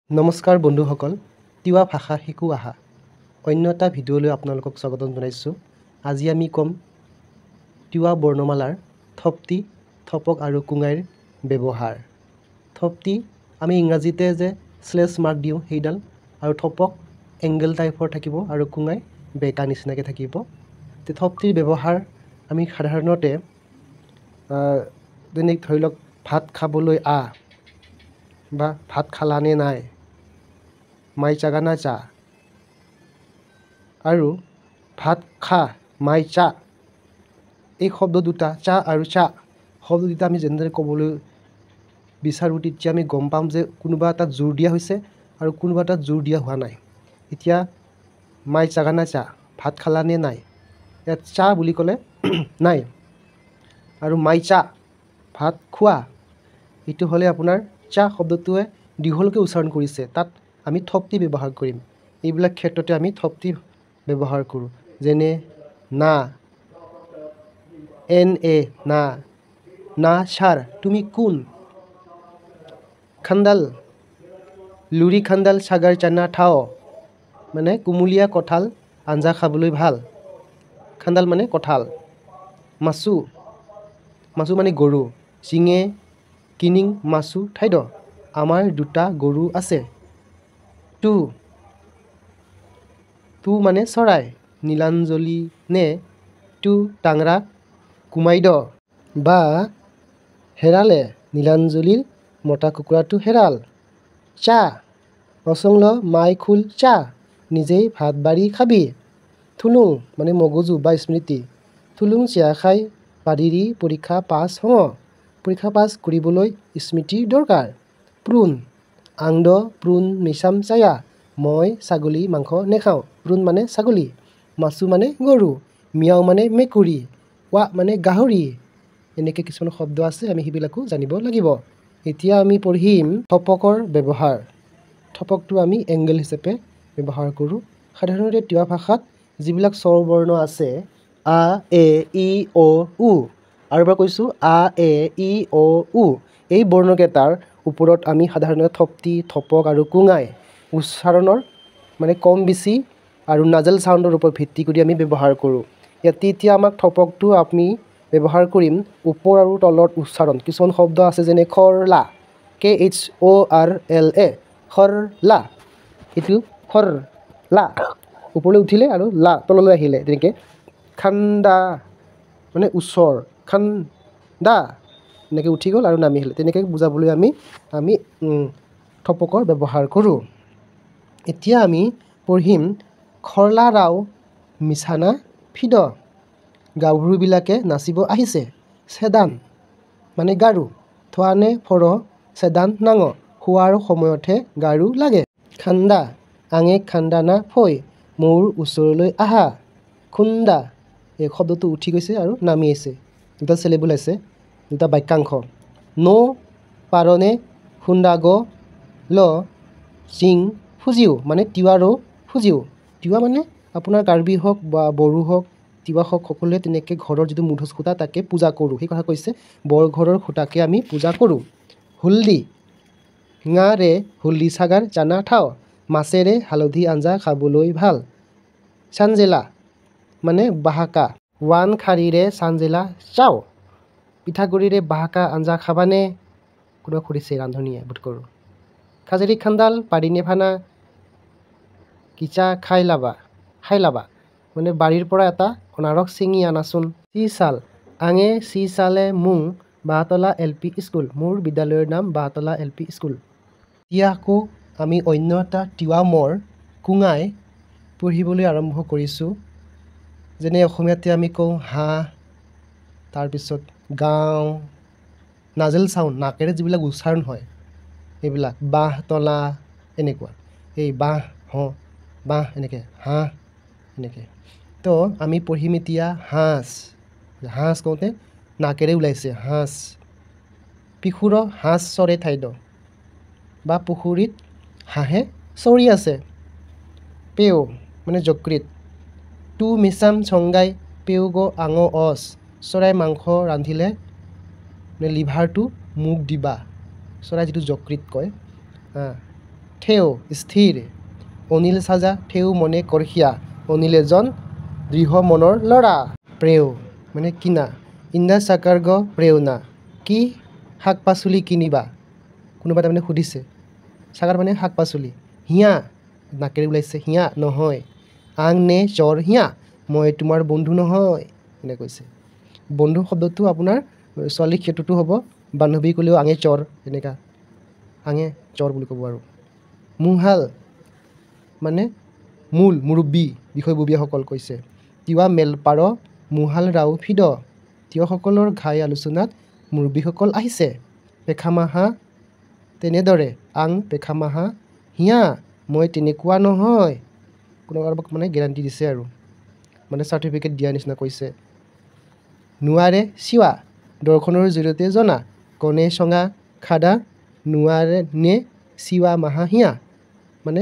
নমস্কাৰ বন্ধুসকল, তিৱা ভাষা শিকো আহা অন্য এটা ভিডিঅ'লৈ আপোনালোকক স্বাগতম জনাইছোঁ। আজি আমি ক'ম তিৱা বৰ্ণমালাৰ থপ্তি, থপক আৰু কুঙাইৰ ব্যৱহাৰ। থপ্তি আমি ইংৰাজীতে যে স্লেছ মাৰ্ক দিওঁ সেইডাল, আৰু থপক এংগেল টাইপৰ থাকিব আৰু কুঙাই বেকা নিচিনাকৈ থাকিব। থপ্তিৰ ব্যৱহাৰ আমি সাধাৰণতে যেনে ধৰি লওক ভাত খাবলৈ বা ভাত খালানে নাই, মাই চাগানা চা, আৰু ভাত খা মাই চা, এই শব্দ দুটা চা আৰু চা শব্দ দুটা আমি যেনেদৰে ক'বলৈ বিচাৰোঁ তেতিয়া আমি গম পাম যে কোনোবা এটাত জোৰ দিয়া হৈছে আৰু কোনোবা এটাত জোৰ দিয়া হোৱা নাই। এতিয়া মাই চাগানা চা, ভাত খালানে নাই, ইয়াত চা বুলি ক'লে নাই, আৰু মাই চা, ভাত খোৱা, এইটো হ'লে আপোনাৰ চা শব্দটোৱে দীঘলকৈ উচ্চাৰণ কৰিছে, তাত আমি থপ্তি ব্যৱহাৰ কৰিম। এইবিলাক ক্ষেত্ৰতে আমি থপ্তি ব্যৱহাৰ কৰোঁ। যেনে না, না, না ছাৰ তুমি কোন, খান্দাল, লুৰি খান্দাল ছাগাৰ চানা ঠাও, মানে কুমলীয়া কঁঠাল আঞ্জা খাবলৈ ভাল, খান্দাল মানে কঁঠাল। মাচু, মাচু মানে গৰু, চিঙে কিনিং মাচু ঠাইড, আমাৰ দুটা গৰু আছে। টু, টু মানে চৰাই, নীলাঞ্জলি নে টু টাংৰা কুমাইড, বা হেৰালে নীলাঞ্জলিৰ মতা কুকুৰাটো হেৰাল। চা, অচংল মাই খোল চা, নিজেই ভাত বাঢ়ি খাবি। থুলুং মানে মগজু বা স্মৃতি, থুলুং চিয়া খাই পাদিৰি পৰীক্ষা পাছ হওঁ, পৰীক্ষা পাছ কৰিবলৈ স্মৃতিৰ দৰকাৰ। প্ৰুন, আংদ প্ৰুন মিছাম চায়া, মই ছাগলী মাংস নেখাওঁ, প্ৰুন মানে ছাগলী, মাচু মানে গৰু, মিয়াও মানে মেকুৰী, ৱা মানে গাহৰি। এনেকৈ কিছুমান শব্দ আছে, আমি সেইবিলাকো জানিব লাগিব। এতিয়া আমি পঢ়িম থপকৰ ব্যৱহাৰ। থপকটো আমি এংগেল হিচাপে ব্যৱহাৰ কৰোঁ। সাধাৰণতে তিৱা ভাষাত যিবিলাক স্বৰ বৰ্ণ আছে আ, এ, ই, অ, উ, আৰু এবাৰ কৈছোঁ আ, এ, ই, অ, উ, এই বৰ্ণকেইটাৰ ওপৰত আমি সাধাৰণতে থপ্তি, থপক আৰু কুঙাই উচ্চাৰণৰ মানে কম বেছি আৰু নাজেল চাউণ্ডৰ ওপৰত ভিত্তি কৰি আমি ব্যৱহাৰ কৰোঁ। ইয়াত এতিয়া আমাক থপকটো আমি ব্যৱহাৰ কৰিম ওপৰ আৰু তলত উচ্চাৰণ। কিছুমান শব্দ আছে যেনে খৰলা, KHORLA, খৰলা, এইটো খৰলা ওপৰলৈ উঠিলে আৰু লা তললৈ আহিলে, তেনেকৈ খান্দা মানে ওচৰ, খান্দা এনেকৈ উঠি গ'ল আৰু নামি আহিলে, তেনেকৈ বুজাবলৈ আমি থপকৰ ব্যৱহাৰ কৰোঁ। এতিয়া আমি পঢ়িম খৰলা ৰাও মিছানা ফিদ, গাভৰুবিলাকে নাচিব আহিছে। চেদান মানে গাৰু, থোৱানে ফৰ চেদান নাঙ, শোৱাৰ সময়তহে গাৰু লাগে। খান্দা, আঙে খান্দা না ফৈ, মোৰ ওচৰলৈ আহা। খুন্দা, এই শব্দটো উঠি গৈছে আৰু নামি আহিছে, দুটা চিলেবল আছে, দুটা বাক্যাংশ। ন' পাৰনে খুন্দাগ ল চিং ফুজিও, মানে তিৱা ৰ ফুজিও, তিৱা মানে আপোনাৰ কাৰ্বি হওক বা বড়ো হওক, তিৱা হওক, সকলোৱে তেনেকৈ ঘৰৰ যিটো মুধচ খুঁটা তাকে পূজা কৰোঁ, সেই কথা কৈছে। বৰঘৰৰ খুঁটাকে আমি পূজা কৰোঁ। হুল্দি, ঙাৰে হুল্দি ছাগাৰ চানা ঠাও, মাছেৰে হালধি আঞ্জা খাবলৈ ভাল। চাঞ্জেলা মানে বাহাকা, ওৱান খাৰীৰে চাঞ্জেলা চাও, পিঠাগুড়িৰে বাহাকা আঞ্জা খাবানে, কোনোবা সুধিছে ৰান্ধনীয়ে বোধ কৰোঁ। খাজেৰি খান্দাল পাৰিনে ফানা, কিচা খাই লাবা, মানে বাৰীৰ পৰা এটা অনাৰস ছিঙি আনাচোন। চি চাল, আঙে চি চালে মুং বাঁহতলা LP স্কুল, মোৰ বিদ্যালয়ৰ নাম বাঁহতলা LP স্কুল। এতিয়া আকৌ আমি অন্য এটা তিৱা মৰ কুঙাই পঢ়িবলৈ আৰম্ভ কৰিছোঁ। যেনে অসমীয়াতে আমি কওঁ হাঁহ, তাৰপিছত গাঁও, নাজেল চাউণ্ড নাকেৰে যিবিলাক উচ্চাৰণ হয় এইবিলাক, বাঁহতলা এনেকুৱা, এই বাঁহ এনেকৈ, হাঁহ এনেকৈ। তো আমি পঢ়িম এতিয়া সাঁজ, সাঁজ কওঁতে নাকেৰে ওলাইছে সাঁজ। পিখুৰ সাঁজ চৰে ঠাইড, বা পুখুৰীত হাঁহে চৰি আছে। পেও মানে যকৃত, টু মিছাম চংগাই পেউগ আঙ অচ, চৰাই মাংস ৰান্ধিলে মানে লিভাৰটো মোক দিবা, চৰাই যিটো যকৃত কয়। ঠেও স্থিৰ অনিল চাজা ঠেও মনে কৰহিয়া অনিল এজন দৃঢ় মনৰ ল'ৰা প্ৰেও মানে কিনা ইন্দা চাকাৰ্গ প্ৰেওনা কি শাক পাচলি কিনিবা কোনোবা তাৰমানে সুধিছে চাকাৰ মানে শাক পাচলি হিয়া নাকেৰে ওলাইছে হিয়া নহয় আং নে চৰ হিয়া মই তোমাৰ বন্ধু নহয় এনে কৈছে বন্ধু শব্দটো আপোনাৰ ছোৱালীৰ ক্ষেত্ৰতো হ'ব বান্ধৱী ক'লেও আঙে চৰ এনেকুৱা আঙে চৰ বুলি ক'ব আৰু মুহাল মানে মূল মুৰব্বী বিষয়ববীয়াসকল কৈছে তিৱা মেলপাৰ মুহাল ৰাও ফিড তিৱাসকলৰ ঘাই আলোচনাত মুৰব্বীসকল আহিছে পেখামাহা তেনেদৰে আং পেখামাহা হিয়া মই তেনেকুৱা নহয় কোনো কাৰোবাক মানে গেৰাণ্টি দিছে আৰু মানে চাৰ্টিফিকেট দিয়া নিচিনা কৈছে নোৱাৰে চিৱা দৰ্শনৰ জৰিয়তে জনা কণে চঙা খাদা নোৱাৰে নে চিৱা মাহা হিয়া মানে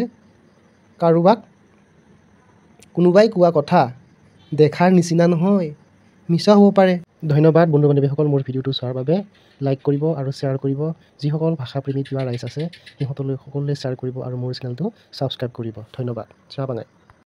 কাৰোবাক কোনোবাই কোৱা কথা দেখাৰ নিচিনা নহয় মিছা হ'ব পাৰে ধন্যবাদ বন্ধু বান্ধৱীসকল মোৰ ভিডিঅ'টো চোৱাৰ বাবে লাইক কৰিব আৰু শ্বেয়াৰ কৰিব যিসকল ভাষাপ্ৰেমী কিবা ৰাইজ আছে সিহঁতলৈ সকলোৱে শ্বেয়াৰ কৰিব আৰু মোৰ চেনেলটো ছাবস্ক্ৰাইব কৰিব ধন্যবাদ চাবাঙাই